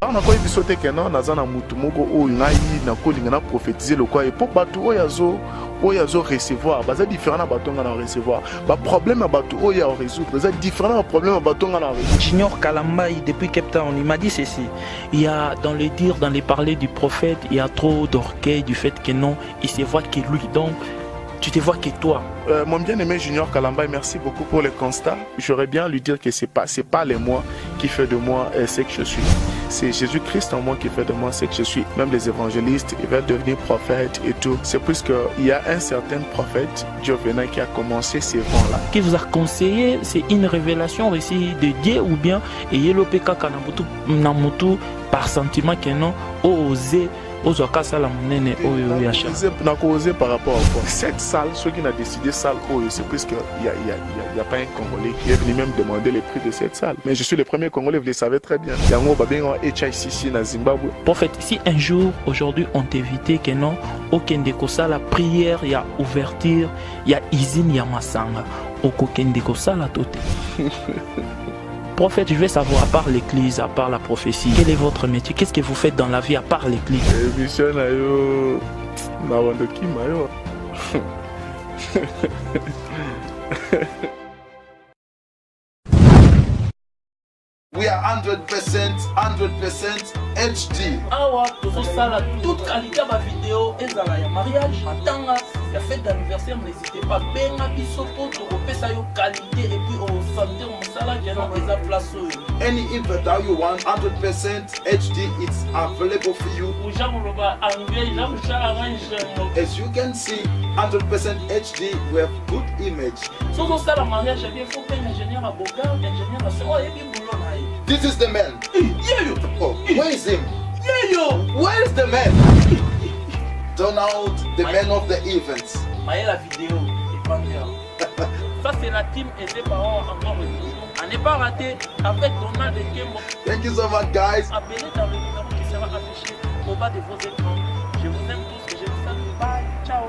On a quoi épisode que non, nazana mutumoko o ngai na ko linga na prophétiser le quoi et pour batu o yazo recevoir, bah c'est différent na batu ngana recevoir. Bah problème à batu o ya résoudre, c'est différent na problème à batu ngana résoudre. Junior Kalambaï depuis Cape Town, il m'a dit ceci. Il y a dans les dires, dans les parler du prophète, il y a trop d'orgueil du fait que non, il se voit que lui. Donc tu te vois que toi. Mon bien-aimé Junior Kalambaï, merci beaucoup pour le constat. J'aurais bien à lui dire que c'est pas les moi qui fait de moi ce que je suis. C'est Jésus-Christ en moi qui fait de moi ce que je suis. Même les évangélistes, ils veulent devenir prophètes et tout. C'est plus qu'il y a un certain prophète, Dieu venant, qui a commencé ces vents-là. Qui vous a conseillé, c'est une révélation aussi de Dieu ou bien et le PK Namutu par sentiment que non, osé. N'a causé par rapport à quoi? Cette salle, ceux qui ont décidé salle, c'est plus qu'il n'y a pas un Congolais qui est venu même demander les prix de cette salle. Mais je suis le premier Congolais, vous le savez très bien. Il y a un HICC dans Zimbabwe. Prophète, si un jour, aujourd'hui, on t'évitait que non, aucun déco la prière, il y a ouverture, il y a usine, il y a massanga. Aucun déco la toté. Prophète, je veux savoir, à part l'église, à part la prophétie, quel est votre métier? Qu'est-ce que vous faites dans la vie à part l'église? We are 100% HD. Awa, ça toute qualité de ma vidéo et dans la mariage, attends, la fête d'anniversaire, n'hésitez pas, benga bisopo, tu repères ça yo qualité et puis au santé, on s'ala qui a des place. Any event that you want, 100% HD, it's available for you. As you can see, 100% HD, we have good image. So ça la mariage, il faut un ingénieur à Boga, ingénieur à Soa et puis boulot. This is the man. Yeah, oh, where is him? Yeah, where is the man? Donald, the man of the events. La vidéo est pas bien. Ça c'est la team et ses parents encore une fois. On n'est pas raté avec Donald et Kembo. Thank you so much, guys. Appelez dans le numéro qui sera affiché au bas de vos écrans. Je vous aime tous et je vous salue. Bye, ciao.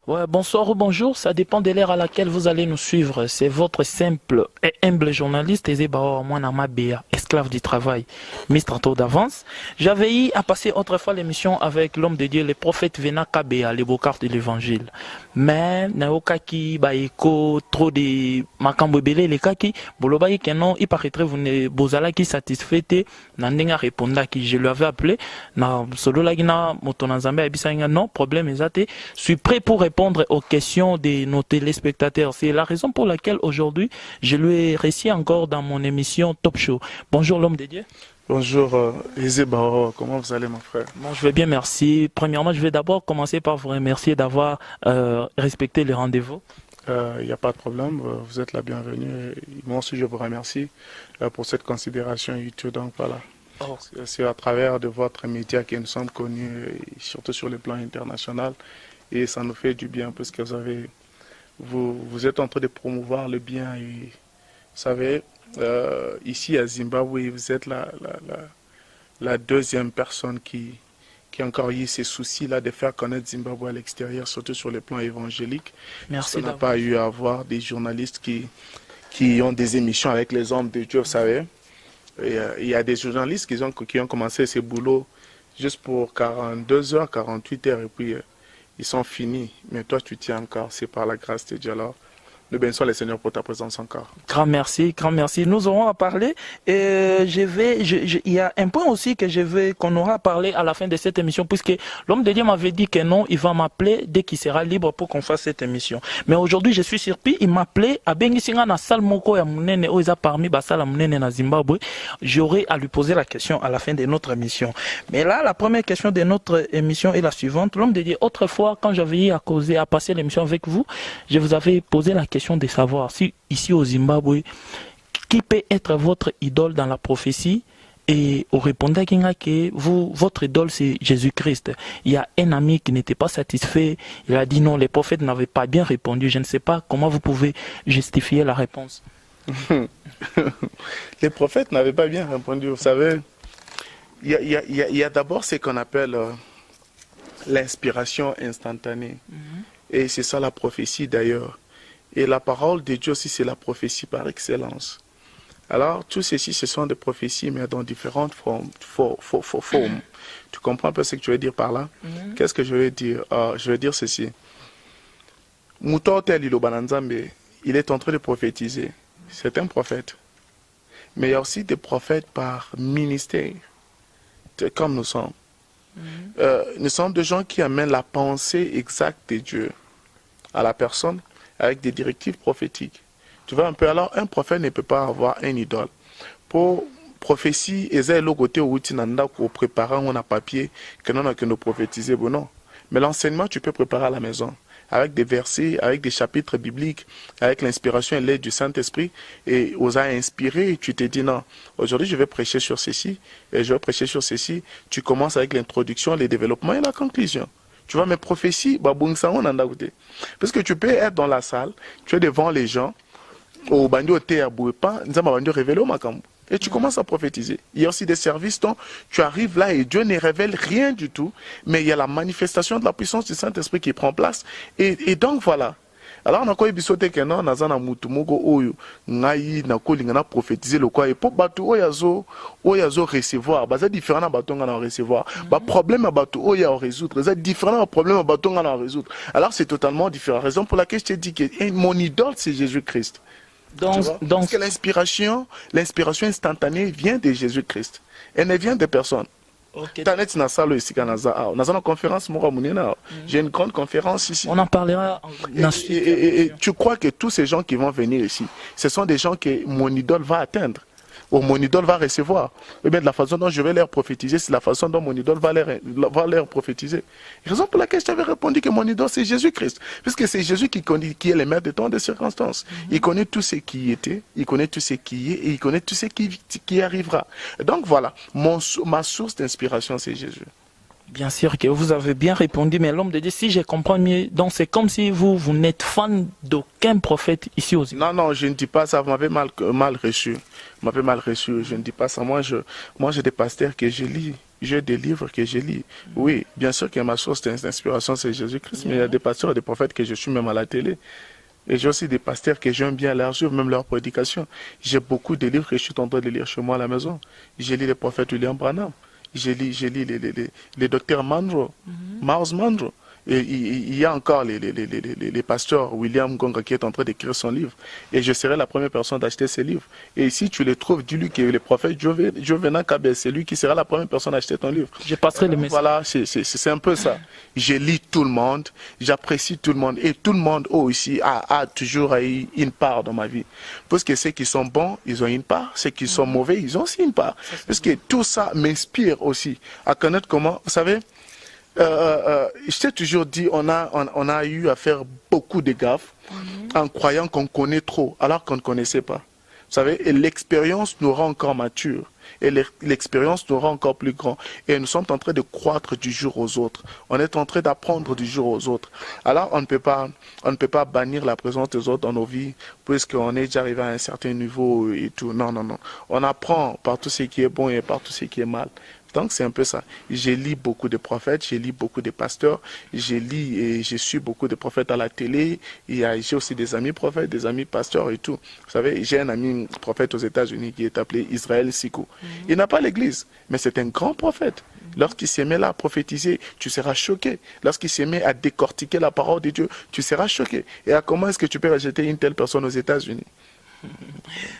Ouais, bonsoir ou bonjour, ça dépend de l'ère à laquelle vous allez nous suivre. C'est votre simple et humble journaliste Ezebao Mwanama Béa, esclave du travail, Mr. Taux d'avance. J'avais eu à passer autrefois l'émission avec l'homme de Dieu, le prophète Vena Kabea, les beaux cartes de l'évangile. Mais, naokaki, baeko, trop de makambo belé, les kaki, bolobaye kenon, il paraîtrait vous ne bozala qui satisfait, nandenga réponda qui je lui avais appelé, na solo lagina, motonazambe, abisanga, non, problème exacté, je suis prêt pour répondre aux questions de nos téléspectateurs. C'est la raison pour laquelle aujourd'hui, je lui ai réussi encore dans mon émission Top Show. Bonjour l'homme de Dieu. Bonjour Ezebao, comment vous allez mon frère? Bon, je vais bien, merci. Premièrement, je vais d'abord commencer par vous remercier d'avoir respecté les rendez-vous. Il n'y a pas de problème, vous êtes la bienvenue. Moi aussi, je vous remercie pour cette considération YouTube. Donc voilà, c'est à travers de votre média que nous sommes connus, surtout sur le plan international. Et ça nous fait du bien parce que vous êtes en train de promouvoir le bien. Et vous savez, ici à Zimbabwe, vous êtes la deuxième personne qui a encore eu ces soucis-là de faire connaître Zimbabwe à l'extérieur, surtout sur le plan évangélique. Merci. On n'a pas eu à avoir des journalistes qui ont des émissions avec les hommes de Dieu, vous savez. Il y a des journalistes qui ont commencé ce boulot juste pour 42 heures, 48 heures, et puis ils sont finis. Mais toi, tu tiens encore, c'est par la grâce de Dieu. Alors, nous bénissons le Seigneur pour ta présence encore. Grand merci, grand merci. Nous aurons à parler. Et il y a un point aussi que je veux qu'on aura à parler à la fin de cette émission, puisque l'homme de Dieu m'avait dit que non, il va m'appeler dès qu'il sera libre pour qu'on fasse cette émission. Mais aujourd'hui, je suis surpris, il m'appelait à Bengisinga na salle moko ya munene oza parmi basala munene na Zimbabwe. J'aurai à lui poser la question à la fin de notre émission. Mais là, la première question de notre émission est la suivante. L'homme de Dieu, autrefois, quand j'avais eu à passer l'émission avec vous, je vous avais posé la question de savoir si ici au Zimbabwe, qui peut être votre idole dans la prophétie, et au répondant que votre idole c'est Jésus-Christ. Il y a un ami qui n'était pas satisfait, il a dit non, les prophètes n'avaient pas bien répondu. Je ne sais pas comment vous pouvez justifier la réponse. Les prophètes n'avaient pas bien répondu. Vous savez, il y a d'abord ce qu'on appelle l'inspiration instantanée. Et c'est ça la prophétie d'ailleurs. Et la parole de Dieu aussi, c'est la prophétie par excellence. Alors, tout ceci, ce sont des prophéties, mais dans différentes formes. Tu comprends un peu ce que je veux dire par là? Qu'est-ce que je veux dire? Je veux dire ceci. Mutotel Ilobananzambe, il est en train de prophétiser. C'est un prophète. Mais il y a aussi des prophètes par ministère, comme nous sommes. Nous sommes des gens qui amènent la pensée exacte de Dieu à la personne avec des directives prophétiques. Tu vois un peu, alors un prophète ne peut pas avoir un idole. Pour prophétie, et c'est le côté où tu n'as qu'au préparer un papier que nous avons prophétiser, bon non. Mais l'enseignement, tu peux préparer à la maison, avec des versets, avec des chapitres bibliques, avec l'inspiration et l'aide du Saint-Esprit, et aux a inspiré, tu te dis non, aujourd'hui je vais prêcher sur ceci, et je vais prêcher sur ceci. Tu commences avec l'introduction, le développement et la conclusion. Tu vois, mes prophéties, parce que tu peux être dans la salle, tu es devant les gens, au bandio révélé au makambo. Et tu commences à prophétiser. Il y a aussi des services dont tu arrives là et Dieu ne révèle rien du tout, mais il y a la manifestation de la puissance du Saint-Esprit qui prend place. Et donc voilà. Alors on a quoi bisoté que non, nazana mutumogo oyo ngai na kolinga na prophétiser le quoi et pour batu oyazo recevoir, bah c'est différent na batu ngana recevoir. Bah problème à batu oya résoudre, c'est différent problème à batu ngana résoudre. Alors c'est totalement différent. Raison pour laquelle je te dis que mon idole c'est Jésus-Christ. Donc, parce que l'inspiration instantanée vient de Jésus-Christ. Elle ne vient de personne. Okay. J'ai une grande conférence ici. On en parlera. Et tu crois que tous ces gens qui vont venir ici, ce sont des gens que mon idole va atteindre, ou mon idole va recevoir. Et bien de la façon dont je vais leur prophétiser, c'est la façon dont mon idole va leur prophétiser. Raison pour laquelle je t'avais répondu que mon idole c'est Jésus-Christ. Puisque c'est Jésus qui est le maître de temps de circonstances. Il connaît tout ce qui était, il connaît tout ce qui est, et il connaît tout ce qui arrivera. Et donc voilà, ma source d'inspiration c'est Jésus. Bien sûr que vous avez bien répondu, mais l'homme de Dieu, si je comprends mieux, donc c'est comme si vous n'êtes fan d'aucun prophète ici aux États. Non, je ne dis pas ça, vous m'avez mal reçu. Je ne dis pas ça. Moi, j'ai des pasteurs que je lis. J'ai des livres que je lis. Oui, bien sûr que ma source d'inspiration, c'est Jésus-Christ, mais il y a des pasteurs et des prophètes que je suis même à la télé. Et j'ai aussi des pasteurs que j'aime bien leur suivre, même leur prédication. J'ai beaucoup de livres que je suis en train de lire chez moi à la maison. J'ai lu les prophètes William Branham. J'ai lu les docteurs Monroe, Miles Monroe. Et il y a encore les pasteurs William Gonga qui est en train d'écrire son livre. Et je serai la première personne d'acheter ses livres. Et si tu les trouves, dis-lui que le prophète Jovena Kabe, c'est lui qui sera la première personne d'acheter ton livre. Je passerai le message. Voilà, c'est un peu ça. Je lis tout le monde, j'apprécie tout le monde. Et tout le monde aussi a toujours eu une part dans ma vie. Parce que ceux qui sont bons, ils ont une part. Ceux qui sont mauvais, ils ont aussi une part. Parce que tout ça m'inspire aussi à connaître comment, vous savez, je t'ai toujours dit, on a eu à faire beaucoup de gaffes en croyant qu'on connaît trop, alors qu'on ne connaissait pas. Vous savez, et l'expérience nous rend encore mature. Et l'expérience nous rend encore plus grand. Et nous sommes en train de croître du jour aux autres. On est en train d'apprendre du jour aux autres. Alors, on ne peut pas bannir la présence des autres dans nos vies, puisqu'on est déjà arrivé à un certain niveau et tout. Non. On apprend par tout ce qui est bon et par tout ce qui est mal. Donc c'est un peu ça. J'ai lu beaucoup de prophètes, j'ai lu beaucoup de pasteurs, j'ai lu et j'ai su beaucoup de prophètes à la télé. J'ai aussi des amis prophètes, des amis pasteurs et tout. Vous savez, j'ai un ami prophète aux États-Unis qui est appelé Israël Sikou. Il n'a pas l'église, mais c'est un grand prophète. Lorsqu'il se met là à prophétiser, tu seras choqué. Lorsqu'il se met à décortiquer la parole de Dieu, tu seras choqué. Et comment est-ce que tu peux rejeter une telle personne aux États-Unis?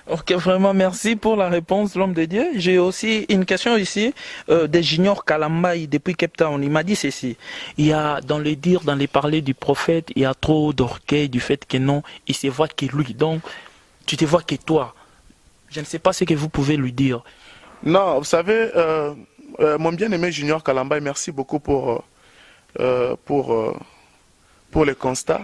Ok, vraiment merci pour la réponse, l'homme de Dieu. J'ai aussi une question ici de Junior Kalambaï depuis Cape Town. Il m'a dit ceci: il y a dans les dires, dans les parler du prophète, il y a trop d'orgueil du fait que non, il se voit que lui. Donc, tu te vois que toi. Je ne sais pas ce que vous pouvez lui dire. Non, vous savez, mon bien-aimé Junior Kalambaï, merci beaucoup pour le constat.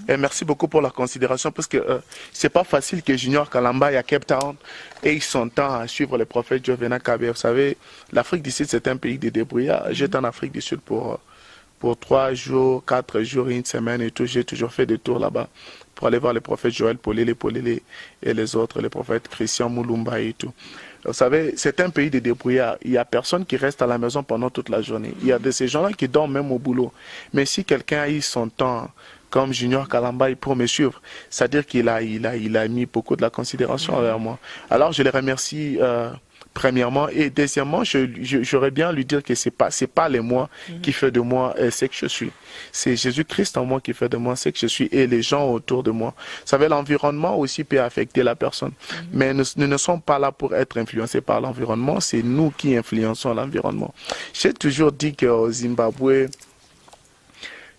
Et merci beaucoup pour la considération, parce que c'est pas facile que Junior Kalambaï à Cape Town ait son temps à suivre le prophète Jovena Kabe. Vous savez, l'Afrique du Sud, c'est un pays de débrouillard. J'étais en Afrique du Sud pour 3 jours, 4 jours, une semaine et tout. J'ai toujours fait des tours là-bas pour aller voir le prophète Joël Polele et les autres, les prophètes Christian Moulumba et tout. Vous savez, c'est un pays de débrouillard. Il n'y a personne qui reste à la maison pendant toute la journée. Il y a de ces gens-là qui dorment même au boulot. Mais si quelqu'un a eu son temps, comme Junior Kalambaï pour me suivre. C'est-à-dire qu'il a mis beaucoup de la considération envers moi. Alors je les remercie premièrement, et deuxièmement, j'aurais bien à lui dire que c'est pas les moi qui fait de moi ce que je suis. C'est Jésus-Christ en moi qui fait de moi ce que je suis et les gens autour de moi. Vous savez, l'environnement aussi peut affecter la personne. Mais nous ne sommes pas là pour être influencés par l'environnement, c'est nous qui influençons l'environnement. J'ai toujours dit qu'au Zimbabwe,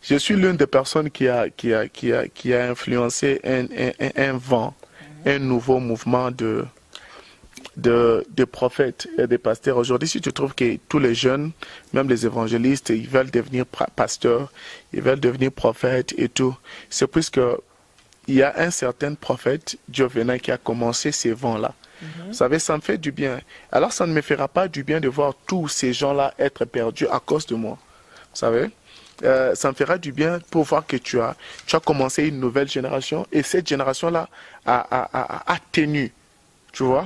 je suis l'une des personnes qui a influencé un vent, un nouveau mouvement de prophètes et des pasteurs. Aujourd'hui, si tu trouves que tous les jeunes, même les évangélistes, ils veulent devenir pasteurs, ils veulent devenir prophètes et tout, c'est puisque il y a un certain prophète, Dieu venant, qui a commencé ces vents-là. Vous savez, ça me fait du bien. Alors, ça ne me fera pas du bien de voir tous ces gens-là être perdus à cause de moi. Vous savez, ça me fera du bien pour voir que tu as commencé une nouvelle génération et cette génération-là a tenu. Tu vois?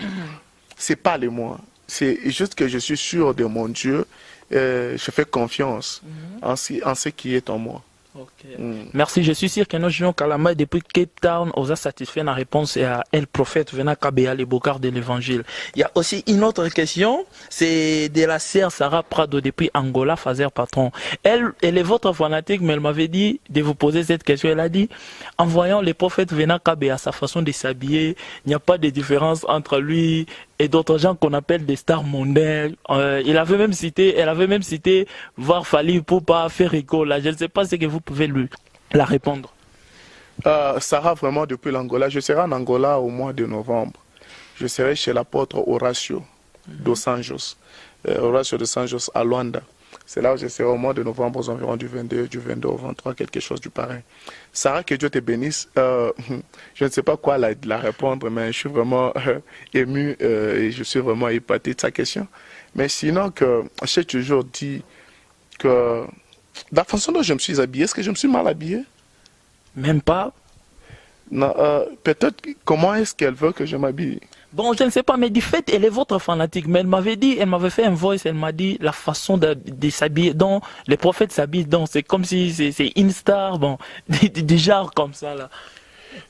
C'est pas les moi. C'est juste que je suis sûr de mon Dieu. Je fais confiance en ce qui est en moi. Okay. Merci, je suis sûr que nos jeunes Kalama depuis Cape Town ont satisfait la réponse à El Prophète venant Kabea, les bocard de l'évangile. Il y a aussi une autre question, c'est de la sœur Sarah Prado depuis Angola, Fazer Patron. Elle est votre fanatique, mais elle m'avait dit de vous poser cette question. Elle a dit, en voyant les prophètes venant Kabea, sa façon de s'habiller, il n'y a pas de différence entre lui et d'autres gens qu'on appelle des stars mondaines. Elle avait même cité voir Fally Ipupa, Ferrico, là. Je ne sais pas ce que vous pouvez lui la répondre. Sarah, vraiment, depuis l'Angola, je serai en Angola au mois de novembre. Je serai chez l'apôtre Horacio dos Anjos. Horacio dos Anjos à Luanda. C'est là où je serai au mois de novembre, aux environs du 22 au 23, quelque chose du pareil. Sarah, que Dieu te bénisse. Je ne sais pas quoi la répondre, mais je suis vraiment ému et je suis vraiment épaté de sa question. Mais sinon, j'ai toujours dit que la façon dont je me suis habillé, est-ce que je me suis mal habillé? Même pas. Non, peut-être comment est-ce qu'elle veut que je m'habille? Bon, je ne sais pas, mais du fait, elle est votre fanatique. Mais elle m'avait fait un voice, elle m'a dit la façon de s'habiller, dont les prophètes s'habillent, donc c'est comme si c'est une star, bon, du genre comme ça, là.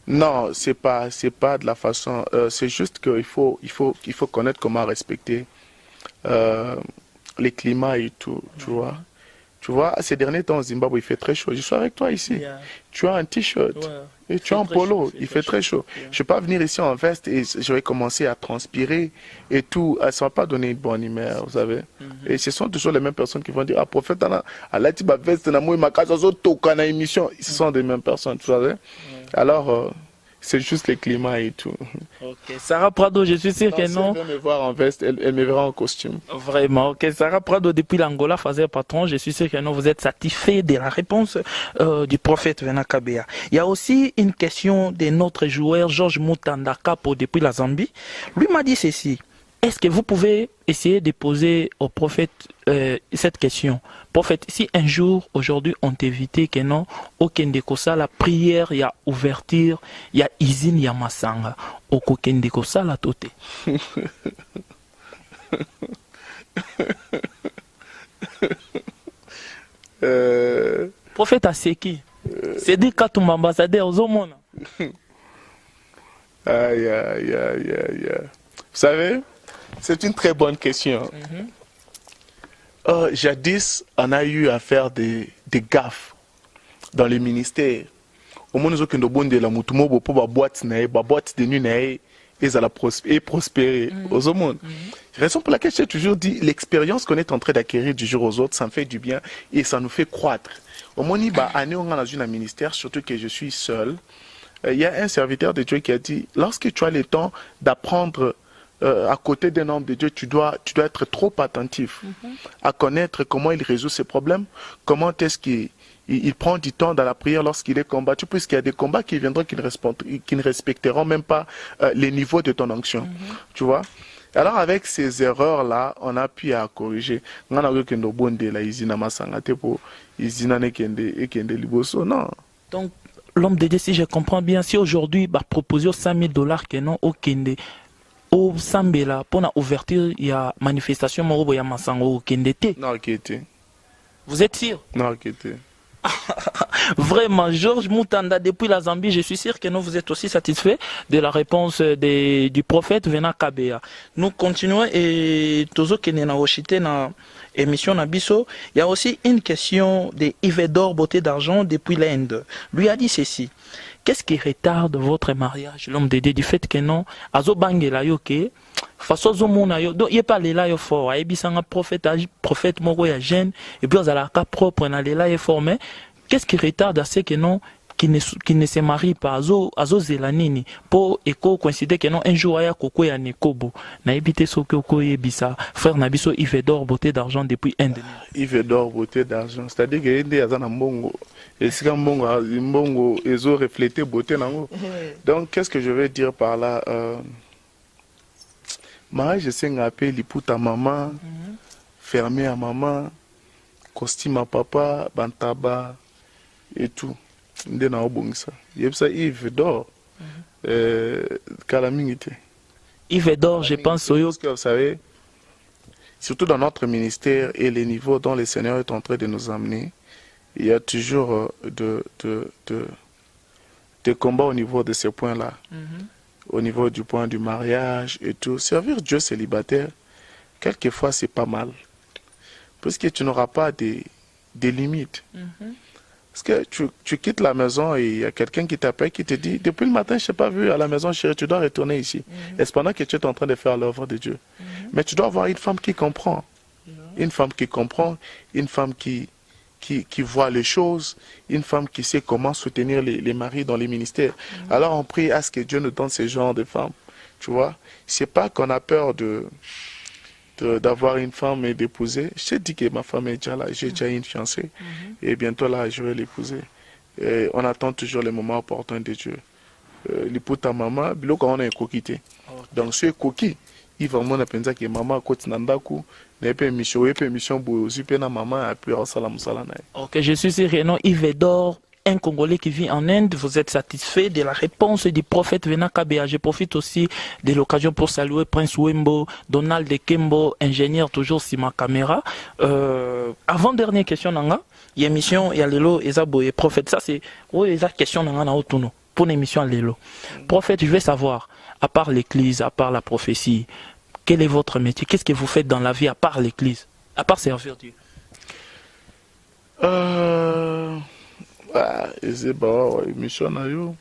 Non, c'est pas de la façon, c'est juste qu'il faut connaître comment respecter les climats et tout, tu vois. Tu vois, ces derniers temps au Zimbabwe, il fait très chaud. Je suis avec toi ici. Yeah. Tu as un t-shirt et tu as un polo. Il fait très chaud. Yeah. Je ne vais pas venir ici en veste et je vais commencer à transpirer et tout. Ça ne va pas donner une bonne humeur, vous savez. Et ce sont toujours les mêmes personnes qui vont dire, ah, prophète, veste, ce sont des mêmes personnes, tu savez. Alors, c'est juste les climats et tout. Ok, Sarah Prado, je suis sûr que non. Si elle veut me voir en veste, elle me verra en costume. Vraiment, ok. Sarah Prado, depuis l'Angola, Fazer Patron, je suis sûr que non, vous êtes satisfait de la réponse du prophète venant Kabea. Il y a aussi une question de notre joueur, Georges Moutanda Kapo, depuis la Zambie. Lui m'a dit ceci. Est-ce que vous pouvez essayer de poser au prophète cette question? Prophète, si un jour, aujourd'hui, on t'évitait que non, aucun kosa la prière, il y a ouverture, il y a usine, il y a massanga, aucun kosa la tote. Prophète a qui? C'est dit qu'à ton ambassadeur aux hommes. Aïe. Vous savez, c'est une très bonne question. Jadis, on a eu à faire des gaffes dans le ministère. Au moins, nous avons bon de la moutumo pour boîte de nuit et prospérer aux hommes. Raison pour laquelle j'ai toujours dit, l'expérience qu'on est en train d'acquérir du jour aux autres, ça me fait du bien et ça nous fait croître. Au moins, on a dans un ministère, surtout que je suis seul. Il y a un serviteur de Dieu qui a dit, lorsque tu as le temps d'apprendre à côté d'un homme de Dieu, tu dois être trop attentif à connaître comment il résout ses problèmes, comment est-ce qu'il prend du temps dans la prière lorsqu'il est combattu, puisqu'il y a des combats qui viendront qui ne respecteront même pas les niveaux de ton onction. Tu vois? Alors avec ces erreurs-là, on a pu à corriger. Non. Donc, l'homme de Dieu, si je comprends bien, si aujourd'hui, proposer $100 000 que non, au Kende, au Sambela, pour la ouverture, il y a manifestation, il y a Massango au Kende. Non, qui était. Vous êtes sûr? Non, qui était. Vraiment, Georges Moutanda, depuis la Zambie, je suis sûr que nous vous êtes aussi satisfait de la réponse du prophète Vena Kabea. Nous continuons et toujours que nous avons na émission Nabiso, il y a aussi une question de Yvedor Beauté d'Argent depuis l'Inde. Lui a dit ceci. Qu'est-ce qui retarde votre mariage, l'homme de Dieu, du fait que non, azo bangela yo ke, façon zo mona yo, donc il pas les là yo fort, et bisanga prophète moko ya jeune, et puis on a la cas propre na les là yo fort, mais qu'est-ce qui retarde à ce que non, qui ne se marie pas, azo zelanini, pour éco coïncider que non, un jour aya koko ya nekobo, na ebité so koko yebisa, frère Nabiso Yvedor Beauté d'Argent depuis Inde. Yvedor Beauté d'Argent, c'est-à-dire que Inde azana mbongo. Et si mbongo ezo refléter beauté nango. Donc qu'est-ce que je veux dire par là? Mariage je sais ngapé liputa maman, fermé à maman, costume à papa, bantaba et tout. Nde na obongisa. Yebsa Yvedor calamité. Yvedor, je pense au que vous savez, surtout dans notre ministère et les niveaux dont le Seigneur est en train de nous amener. Il y a toujours des combats au niveau de ces points-là. Au niveau du point du mariage et tout. Servir Dieu célibataire, quelquefois, c'est pas mal. Parce que tu n'auras pas des limites. Parce que tu quittes la maison et il y a quelqu'un qui t'appelle, qui te dit, depuis le matin, je ne t'ai pas vu à la maison, chérie, tu dois retourner ici. Et cependant que tu es en train de faire l'œuvre de Dieu. Mais tu dois avoir une femme qui comprend. Une femme qui comprend, une femme qui voit les choses, une femme qui sait comment soutenir les maris dans les ministères. Alors on prie à ce que Dieu nous donne ce genre de femmes. Tu vois, c'est pas qu'on a peur d'avoir une femme et d'épouser. Je t'ai dit que ma femme est déjà là, j'ai déjà une fiancée. Et bientôt là, je vais l'épouser. Et on attend toujours le moment opportun de Dieu. L'épouse maman, biloko on est coquité. Donc ce coquille, il va m'en apprendre que maman côté nandaku. Ok, je suis sûr, non, Yvedor, un Congolais qui vit en Inde, vous êtes satisfait de la réponse du prophète Vena Kabea. Je profite aussi de l'occasion pour saluer Prince Wembo, Donald Kembo, ingénieur toujours sur ma caméra. Avant-dernière question, il y a une émission, il y a Lelo, et prophète. Ça, c'est la question pour l'émission Lelo. Prophète, je veux savoir, à part l'église, à part la prophétie, quel est votre métier? Qu'est-ce que vous faites dans la vie à part l'église? À part servir Dieu? C'est bon, mission na yo.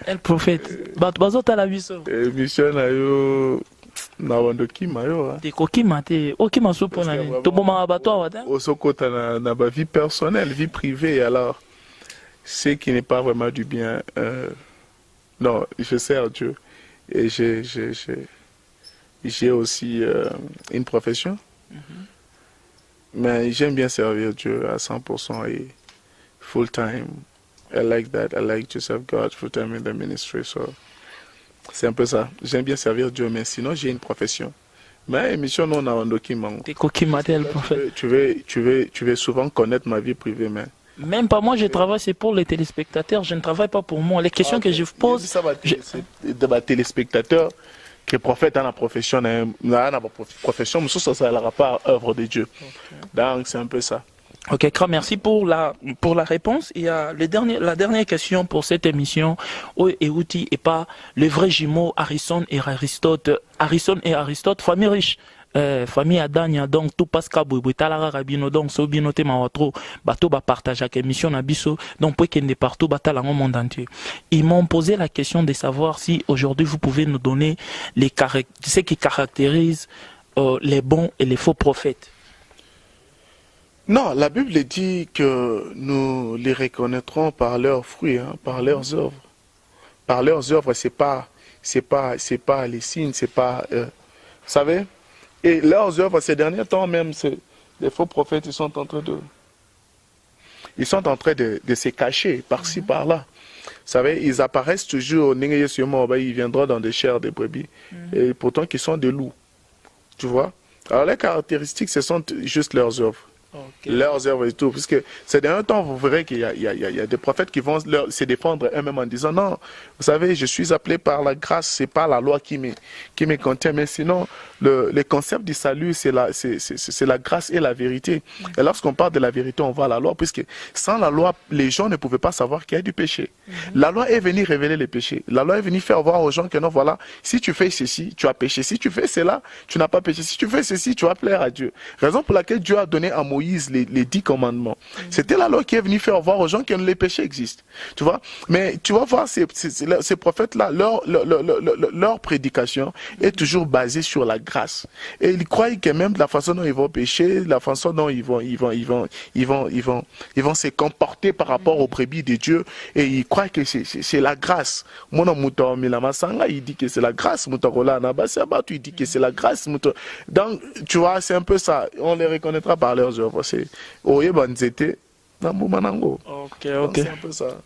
El prophète. Bazota la biso. Mission na yo. Na wando kima yo. Te kokima te. Okima supo na ni. To boma abattoir wata. Osokota na ba vie personnelle, vie privée alors. Ce qui n'est pas vraiment du bien. Non, je sers Dieu. Et j'ai aussi une profession. Mais j'aime bien servir Dieu à 100% et full time. I like that. I like to serve God full time in the ministry. So, c'est un peu ça. J'aime bien servir Dieu, mais sinon j'ai une profession. Mais émission non a un document. Tu veux souvent connaître ma vie privée, mais. Même pas moi, je travaille, c'est pour les téléspectateurs, je ne travaille pas pour moi. Les questions que je vous pose... Ça va de téléspectateurs, que prophète a la profession, mais ça ne sera pas œuvre de Dieu. Donc c'est un peu ça. Ok, merci pour la réponse. Il y a la dernière question pour cette émission. Outi et pas le vrai jumeau Harrison et Aristote. Harrison et Aristote, famille riche. Famille Adania, donc tout passe kabou talara rabino donc so bino te mawatro bato ba partage avec émission na biso donc pour qu'il ne partout batala dans le monde entier. Ils m'ont posé la question de savoir si aujourd'hui vous pouvez nous donner ce qui caractérise les bons et les faux prophètes. Non, la Bible dit que nous les reconnaîtrons par leurs fruits, hein, par leurs œuvres. Par leurs œuvres, c'est pas les signes, c'est pas vous savez. Et leurs œuvres, ces derniers temps même, les faux prophètes, ils sont en train de se cacher par-ci, par-là. Vous savez, ils apparaissent toujours, ils viendront dans des chairs de brebis, et pourtant qu'ils sont des loups. Tu vois? Alors les caractéristiques, ce sont juste leurs œuvres. leurs œuvres et tout. Puisque ces derniers temps, vous verrez qu'il y a des prophètes qui vont se défendre eux-mêmes en disant non, vous savez, je suis appelé par la grâce, c'est pas la loi qui me contient, mais sinon, le concept du salut, c'est la grâce et la vérité. Et lorsqu'on parle de la vérité, on voit la loi, puisque sans la loi, les gens ne pouvaient pas savoir qu'il y a du péché. La loi est venue révéler les péchés. La loi est venue faire voir aux gens que non, voilà, si tu fais ceci, tu as péché. Si tu fais cela, tu n'as pas péché. Si tu fais ceci, tu vas plaire à Dieu. Raison pour laquelle Dieu a donné à Moïse les 10 commandements. C'était la loi qui est venue faire voir aux gens que les péchés existent. Tu vois? Mais tu vas voir ces prophètes-là, leur prédication est toujours basée sur la grâce. Et ils croient que même la façon dont ils vont pécher, la façon dont ils vont se comporter par rapport aux brebis de Dieu, et ils croient que c'est la grâce. Mon amour, il dit que c'est la grâce. Il dit que c'est la grâce. Donc, tu vois, c'est un peu ça. On les reconnaîtra par leurs œuvres. C'est Ok.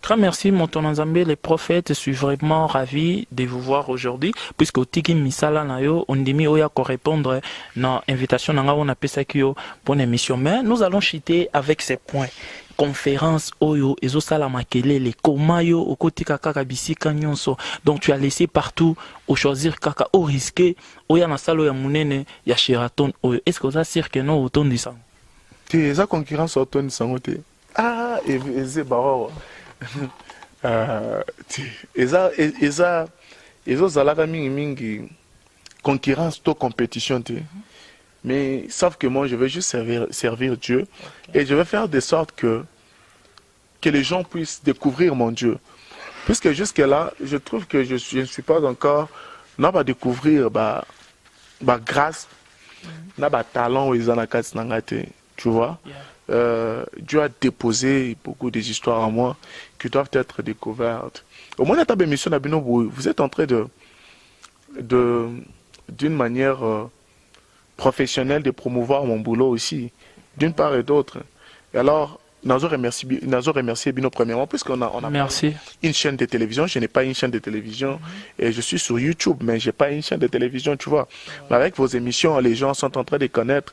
Très merci, mon tonton Nzambe. Les prophètes, je suis vraiment ravi de vous voir aujourd'hui, puisque au Tiki Misala Nayo, on dit oya répondre à l'invitation on a fait pour une émission. Mais nous allons chuter avec ces points. Conférence oyo ezo sala makelele komayo okotika kaka bisika nyonso, donc tu as laissé partout au choisir kaka au risqué oya na salo ya munene ya Sheraton oyo. Est-ce que vous assure que non autant de ça eza concurrence autant de sangote eze baro eza zalaka mingi concurrence to compétition te. Mais sauf que moi, je veux juste servir Dieu. Et je veux faire de sorte que les gens puissent découvrir mon Dieu. Puisque jusque-là, je trouve que je ne suis pas encore... Non, pas découvrir grâce, talent, tu vois. Dieu a déposé beaucoup des histoires en moi qui doivent être découvertes. Au moins, vous êtes en train d'une manière... professionnel de promouvoir mon boulot aussi, d'une part et d'autre. Et alors, Nazo remercie Bino premièrement, puisqu'on a une chaîne de télévision. Je n'ai pas une chaîne de télévision et je suis sur YouTube, mais je n'ai pas une chaîne de télévision, tu vois. Mais avec vos émissions, les gens sont en train de connaître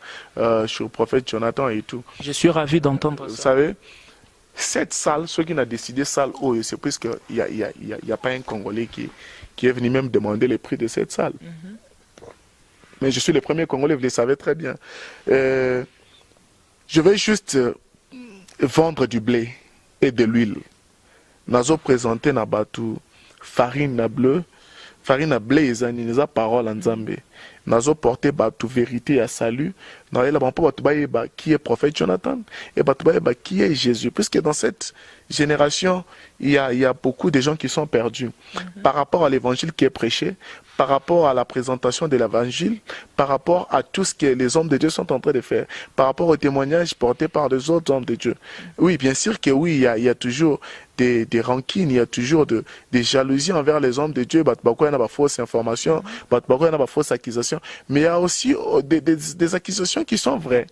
sur le prophète Jonathan et tout. Je suis ravi d'entendre ça. Vous savez, cette salle, ceux qui ont décidé salle, c'est puisqu'il n'y a pas un Congolais qui est venu même demander le prix de cette salle. Mais je suis le premier Congolais, vous le savez très bien. Je vais juste vendre du blé et de l'huile. Nazo présenter na batu farine na bleu, farine na blé ezani neza parole en Nzambe. Nazo porter batu vérité à salut. Na ela ba batu ba qui est prophète Jonathan et batu ba qui est Jésus, puisque dans cette génération, il y a beaucoup de gens qui sont perdus par rapport à l'évangile qui est prêché, par rapport à la présentation de l'évangile, par rapport à tout ce que les hommes de Dieu sont en train de faire, par rapport aux témoignages portés par les autres hommes de Dieu. Oui, bien sûr que oui, il y a toujours des rancines, il y a toujours des jalousies envers les hommes de Dieu, il y a des fausses informations, il y a des fausses accusations, mais il y a aussi des accusations qui sont vraies.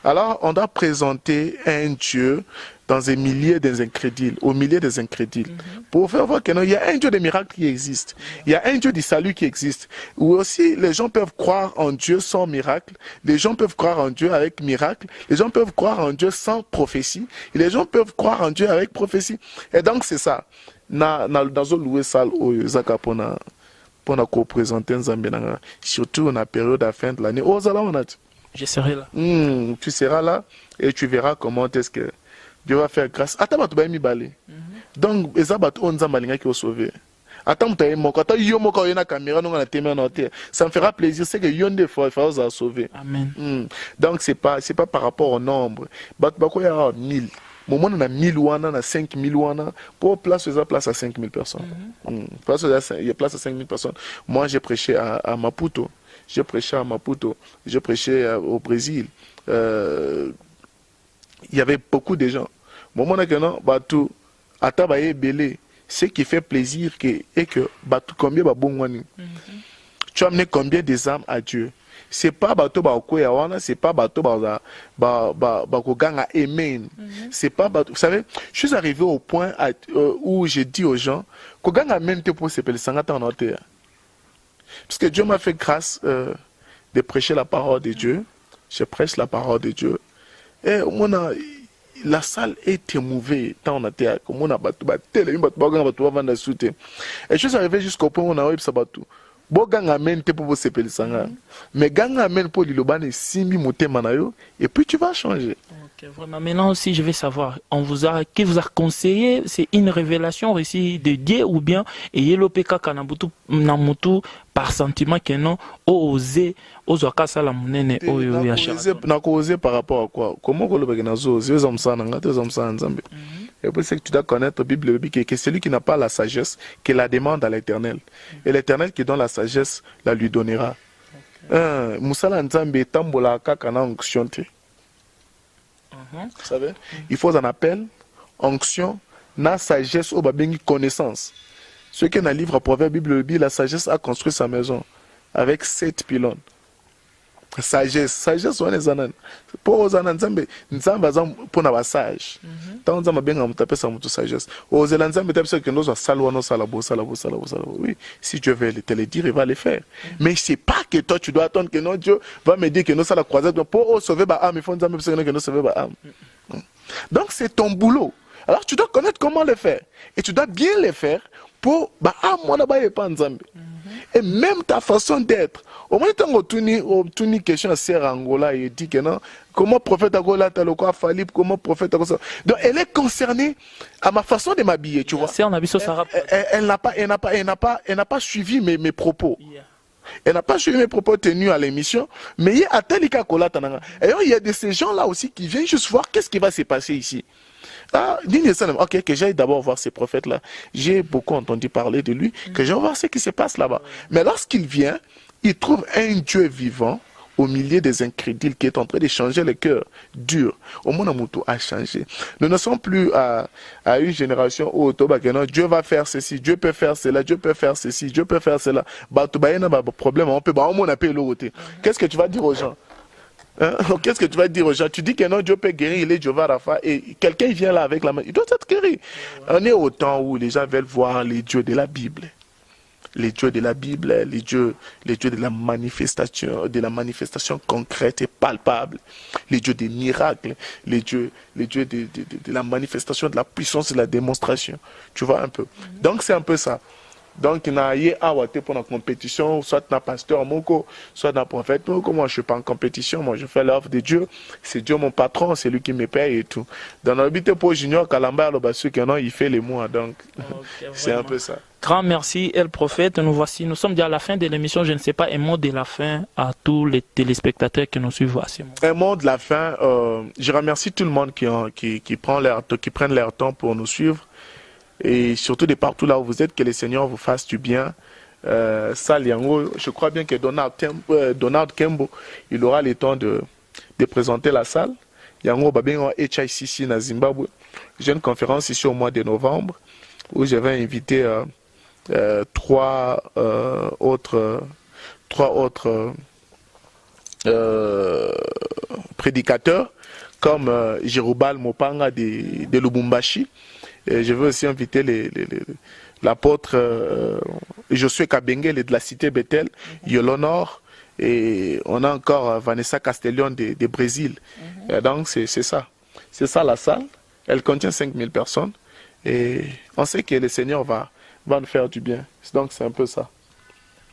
Alors, on doit présenter un Dieu dans un milieu des incrédules, au milieu des incrédules, pour faire voir qu'il y a un Dieu des miracles qui existe, il y a un Dieu du salut qui existe, où aussi les gens peuvent croire en Dieu sans miracle, les gens peuvent croire en Dieu avec miracle, les gens peuvent croire en Dieu sans prophétie, et les gens peuvent croire en Dieu avec prophétie. Et donc c'est ça. Dans louer salle au Zaka pour présenter Nzambe, surtout dans la période à la fin de l'année. Oh, je serai là. Tu seras là et tu verras comment est-ce que Dieu va faire grâce. Attends, tu vas me baler. Donc, ça me fera plaisir, c'est que Yonde faut sauver. Amen. Donc, c'est pas par rapport au nombre. Il y a 1000. Moment on a 1000 wana, on a 5000 wana. Pour place à 5000 personnes. Il y a place à 5000 personnes. Moi, j'ai prêché à Maputo. J'ai prêché au Brésil. Il y avait beaucoup de gens. Moment maintenant, batou, atabaye belé. Ce qui fait plaisir est que batou combien babongwani. Tu as amené combien des âmes à Dieu. C'est pas bateau bakoya wana, c'est pas bateau bakoganga amen. C'est pas bateau. Vous savez, je suis arrivé au point où j'ai dit aux gens koganga amen te pour s'appeler sangata en terre. Parce que Dieu m'a fait grâce de prêcher la parole de Dieu. Je prêche la parole de Dieu. Et la salle est émouvée tant on a été à comme on a battu et je suis arrivé jusqu'au point où on a eu ça battu bon gang amène te pour se peler sanga mais gang amène pour l'ilobane simbi motema na yo et puis tu vas changer. Ok, vraiment. Maintenant aussi, je vais savoir, qui vous a conseillé, c'est une révélation ici de Dieu ou bien et l'OPK Kanabutu Namutu par sentiment que non, osé la monnaie, n'a causé par rapport à quoi? Comment on le nazo, c'est hommes ça, nzambe. Et puis c'est que tu dois connaître la Bible que celui qui n'a pas la sagesse, qui la demande à l'Éternel. Et l'Éternel qui donne la sagesse, la lui donnera. Moussala nzambe tambola kaka na onction te. Vous savez, il faut un appel, onction, na sagesse au babengi connaissance. Ce qui est dans le livre Proverbe Bible, la sagesse a construit sa maison avec 7 pylônes. Sagesse, on est zanan. Pour aux zanan nzambe, nzambe pour na sage. Tant nzambe benga mutape sa mutu sagesse. Aux nzambe tape que nous salwa no salabo. Oui, si Dieu veut te le dire, il va le faire. Mais c'est pas que toi tu dois attendre que non Dieu va me dire que nous ça la croisade pour sauver ba âme, il faut nzambe que nous sauver ba âme. Donc c'est ton boulot. Alors tu dois connaître comment le faire et tu dois bien le faire pour ba âme moi na ba pas nzambe. Et même ta façon d'être. Au moins, tu as une question à Sœur Angola et dit que non, comment prophète Angola t'a le quoi fallu, comment prophète Angola. Donc, elle est concernée à ma façon de m'habiller, tu vois. Elle n'a pas suivi mes propos. Elle n'a pas suivi mes propos tenus à l'émission, mais il y a tel cas et il y a de ces gens-là aussi qui viennent juste voir qu'est-ce qui va se passer ici. Ah, ok, que j'aille d'abord voir ces prophètes-là. J'ai beaucoup entendu parler de lui, que j'aille voir ce qui se passe là-bas. Mais lorsqu'il vient, il trouve un Dieu vivant au milieu des incrédules qui est en train de changer le cœur dur. Au monde a changé. Nous ne sommes plus à une génération où Dieu va faire ceci, Dieu peut faire cela, Dieu peut faire ceci, Dieu peut faire cela. Problème, on peut qu'est-ce que tu vas dire aux gens? Qu'est-ce que tu vas dire aux gens? Tu dis que non, Dieu peut guérir, il est Jéhovah Rapha, et quelqu'un vient là avec la main, il doit être guéri. On est au temps où les gens veulent voir les dieux de la Bible. Les dieux de la Bible, les dieux de la manifestation concrète et palpable, les dieux des miracles, les dieux de la manifestation de la puissance et de la démonstration. Tu vois un peu. Donc c'est un peu ça. Donc, il y a pour la compétition, soit dans pasteur Moko, soit dans prophète Moko. Moi, je ne suis pas en compétition, moi, je fais l'œuvre de Dieu. C'est Dieu mon patron, c'est lui qui me paye et tout. Dans l'habitude pour Junior Kalamba, il fait les mois, donc c'est un peu ça. Grand merci, El Prophète. Nous sommes déjà à la fin de l'émission. Je ne sais pas, un mot de la fin à tous les téléspectateurs qui nous suivent. Un mot de la fin, je remercie tout le monde qui prennent leur temps pour nous suivre. Et surtout de partout là où vous êtes, que le Seigneur vous fasse du bien. Je crois bien que Donald Kembo, il aura le temps de présenter la salle. Yango Babingo HICC na Zimbabwe. J'ai une conférence ici au mois de novembre où je vais inviter trois autres prédicateurs comme Jérobal Mopanga de Lubumbashi. Et je veux aussi inviter l'apôtre Josué Kabengele de la cité Bethel, Yolonor, et on a encore Vanessa Castellon de Brésil. Et donc c'est ça. C'est ça la salle. Elle contient 5000 personnes. Et on sait que le Seigneur va nous faire du bien. Donc c'est un peu ça.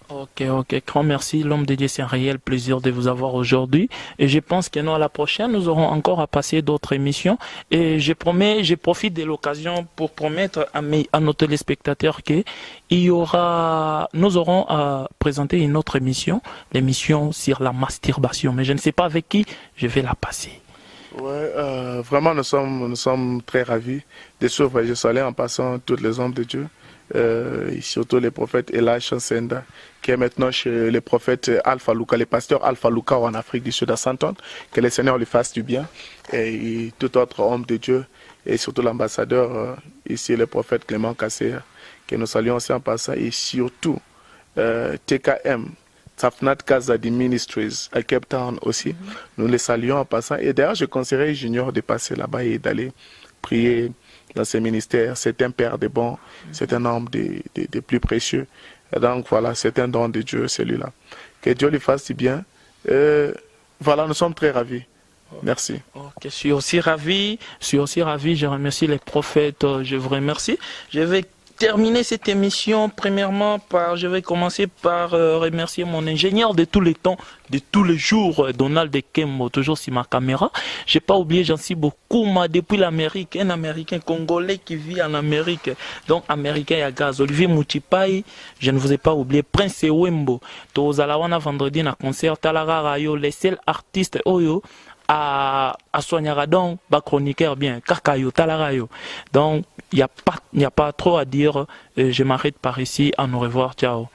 Ok, grand merci. L'homme de Dieu, c'est un réel plaisir de vous avoir aujourd'hui. Et je pense que nous, à la prochaine, nous aurons encore à passer d'autres émissions. Et je profite de l'occasion pour promettre à nos téléspectateurs que nous aurons à présenter une autre émission, l'émission sur la masturbation. Mais je ne sais pas avec qui je vais la passer. Ouais, vraiment, nous sommes très ravis de suivre Je Soleil en passant tous les hommes de Dieu. Et surtout les prophètes Elijah Chansenda, qui est maintenant chez les prophètes Alpha Luka, les pasteurs Alpha Luka en Afrique du Sud à Saint-Anne, que le Seigneur lui fasse du bien, et tout autre homme de Dieu, et surtout l'ambassadeur ici, le prophète Clément Kassé, que nous saluons aussi en passant, et surtout TKM, Tafnat Kazadi Ministries à Cape Town aussi, nous les saluons en passant, et d'ailleurs je conseillerais Junior de passer là-bas et d'aller prier dans ces ministères. C'est un père de bon, c'est un homme des plus précieux. Et donc voilà, c'est un don de Dieu, celui-là. Que Dieu lui fasse du bien. Voilà, nous sommes très ravis Merci. Ok, je suis aussi ravi. Je remercie les prophètes. Je vous remercie. Je vais terminer cette émission premièrement je vais commencer par remercier mon ingénieur de tous les temps, de tous les jours, Donald Kembo, toujours sur ma caméra. J'ai pas oublié, j'en suis beaucoup, depuis l'Amérique, un Américain congolais qui vit en Amérique, donc Américain à gaz. Olivier Moutipai, je ne vous ai pas oublié, Prince Wembo, Tozalawana vendredi na concert, Talara Rayo, les seuls artistes Oyo, à Soignara donc bas chroniqueur bien Kakayo Talarayo. Donc il n'y a pas trop à dire, je m'arrête par ici, à nous revoir, ciao.